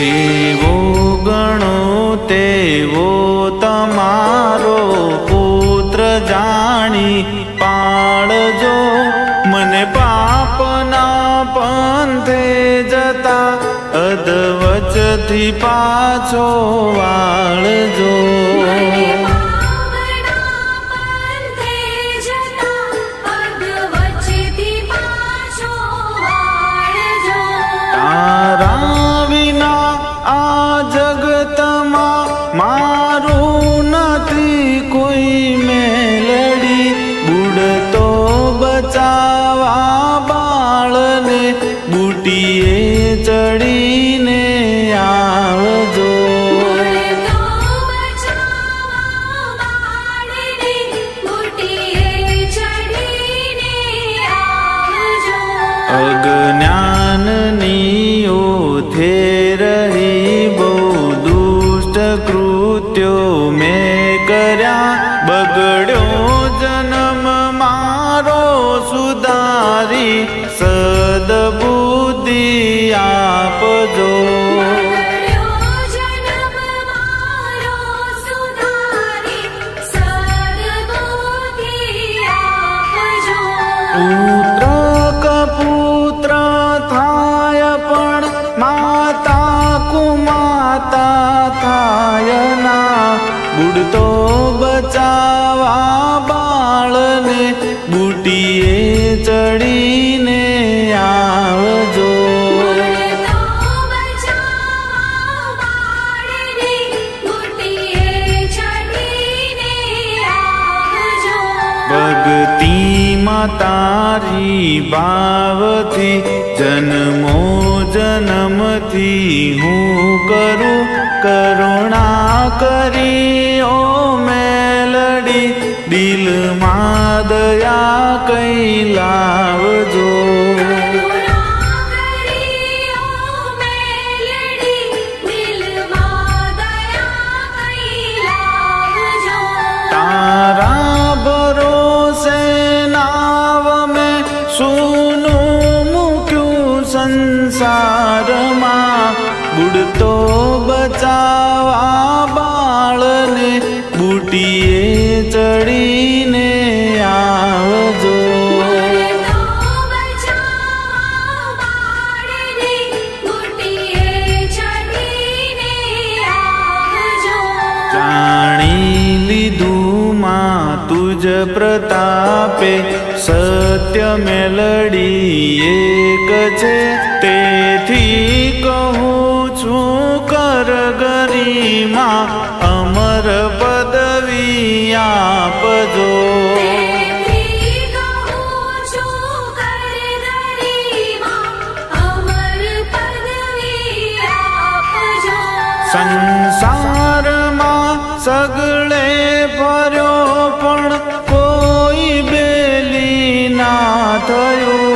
જેવો ગણો તેવો તમારો પુત્ર જાણી પાળજો મને પાપના પંથે જતા અધવચથી પાછો વાળજો તારા વિના આ જગતમાં મારું નથી કોઈ મેલડી બુડતો બચાવા બાળને બુટીએ ચડીને આવજો અજ્ઞાનની ઓથે રહી બહુ દુષ્ટ કૃત્યો મેં કર્યા બગડ્યો જન્મ મારો સુધારી સદબુદ્ધિ આપજો પુત્ર કપુત્ર થાય પણ માતા કુમાતા થાય ના બુડતો બચાવા બાળને બુટીએ ચડીને આવજો ભક્તિમાં તારી ભાવથી જન્મો જન્મથી હું કરું કરુણા કરી ઓ મેલડી દિલમાં દયા કઈ લાવજો તારા ભરોસે નાવ મેં સૂનું મૂક્યું સંસારમાં બુડતો બચાવા બાળને બુટીએ ચડીને આવજો જાણી લીધું માં તુજ પ્રતાપે સત્ય મેલડી એક છે તેથી કહું છું કર ગરિમા અમર પદવી આપજો સંસારમાં સગળે ફર્યો પણ કોઈ બેલી ના થયું